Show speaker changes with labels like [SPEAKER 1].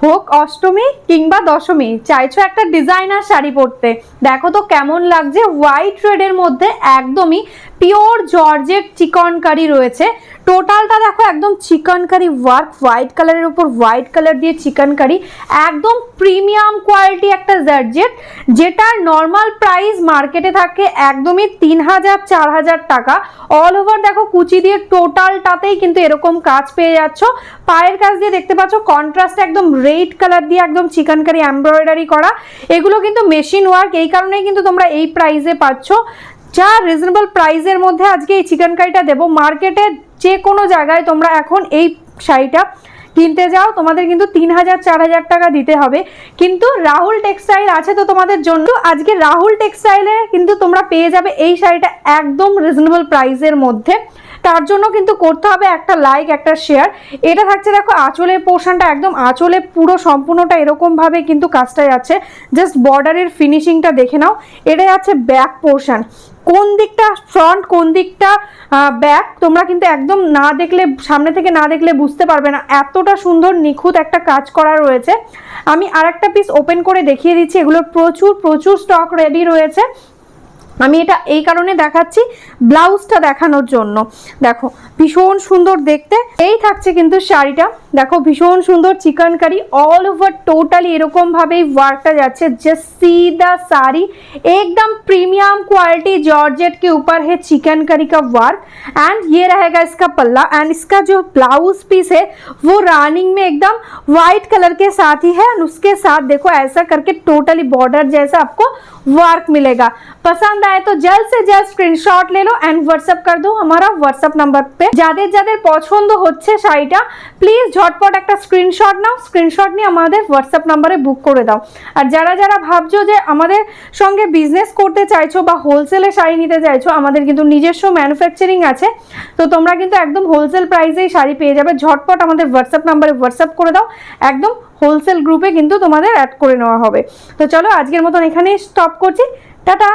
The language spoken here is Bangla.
[SPEAKER 1] হোক অষ্টমী কিংবা দশমী, চাইছো একটা ডিজাইনার শাড়ি পরতে, দেখো তো কেমন লাগছে। হোয়াইট রেডের মধ্যে একদমই পিওর জর্জেট চিকনকারি রয়েছে। টোটালটা দেখো একদম চিকনকারি ওয়ার্ক, হোয়াইট কালারের উপর হোয়াইট কালার দিয়ে চিকনকারি, একদম প্রিমিয়াম কোয়ালিটি একটা জর্জেট, যেটার নর্মাল প্রাইস মার্কেটে থাকে একদমই 3000 4000 টাকা। অল ওভার দেখো কুচি দিয়ে টোটালটাতেই কিন্তু এরকম কাজ পেয়ে যাচ্ছ। পায়ের কাজ দিয়ে দেখতে পাচ্ছ কন্ট্রাস্ট একদম রেড কালার দিয়ে একদম চিকনকারি এমব্রয়ডারি করা। এগুলো কিন্তু মেশিন ওয়ার্ক, এই কারণেই কিন্তু তোমরা এই প্রাইসে পাচ্ছ। যা রিজনেবল প্রাইসের মধ্যে আজকে এই চিকনকারিটা দেবো। মার্কেটে যে কোনো জায়গায় তোমরা এখন এই শাড়িটা কিনতে যাও তোমাদের কিন্তু 3000 4000 টাকা দিতে হবে, কিন্তু রাহুল টেক্সটাইল আছে তো তোমাদের জন্য। আজকে রাহুল টেক্সটাইলে কিন্তু তোমরা পেয়ে যাবে এই শাড়িটা একদম রিজনেবল প্রাইসের মধ্যে। তার জন্য কিন্তু করতে হবে একটা লাইক একটা শেয়ার। এটা থাকছে দেখো আঁচলের পোর্শনটা, একদম আঁচলে পুরো সম্পূর্ণটা এরকম ভাবে কিন্তু কাজটা যাচ্ছে। জাস্ট বর্ডারের ফিনিশিংটা দেখে নাও। এটা যাচ্ছে ব্যাক পোর্শন, কোন দিকটা ফ্রন্ট কোন দিকটা ব্যাক তোমরা কিন্তু একদম না দেখলে, সামনে থেকে না দেখলে বুঝতে পারবে না, এতটা সুন্দর নিখুঁত একটা কাজ করা রয়েছে। আমি আরেকটা পিস ওপেন করে দেখিয়ে দিচ্ছি। এগুলোর প্রচুর প্রচুর স্টক রেডি রয়েছে। আমি এটা এই কারণে দেখাচ্ছি ব্লাউজটা দেখানোর জন্য। দেখো ভীষণ সুন্দর দেখতে, এই থাকছে কিন্তু শাড়িটা। দেখো ভীষণ সুন্দর চিকনকারি, অল ওভার টোটালি এরকম ভাবেই ওয়ার্কটা যাচ্ছে। जस्ट सी द साड़ी एकदम प्रीमियम क्वालिटी जॉर्जेट के ऊपर है चिकनकारी का वर्क, एंड ये रहेगा इसका पल्ला, एंड इसका जो ब्लाउज पीस है वो रनिंग में एकदम व्हाइट कलर के साथ ही है। उसके साथ देखो ऐसा करके टोटली बॉर्डर जैसा आपको वर्क मिलेगा। पसंद आए तो जल्द से जल्द स्क्रीनशॉट ले लो एंड व्हाट्सएप कर दो हमारा व्हाट्सएप नंबर पे। যাদের যাদের পছন্দ হচ্ছে শাড়িটা প্লিজ ঝটপট একটা স্ক্রিনশট নাও, স্ক্রিনশট নিয়ে আমাদের হোয়াটসঅ্যাপ নাম্বারে বুক করে দাও। আর যারা যারা ভাবছো যে আমাদের সঙ্গে বিজনেস করতে চাইছো বা হোলসেলে শাড়ি নিতে চাইছো, আমাদের কিন্তু নিজস্ব ম্যানুফ্যাকচারিং আছে, তো তোমরা কিন্তু একদম হোলসেল প্রাইসেই শাড়ি পেয়ে যাবে। ঝটপট আমাদের হোয়াটসঅ্যাপ নাম্বারে হোয়াটসঅ্যাপ করে দাও, একদম হোলসেল গ্রুপে কিন্তু তোমাদের অ্যাড করে নেওয়া হবে। তো চলো আজকের মতন এখানেই স্টপ করছি, টাটা।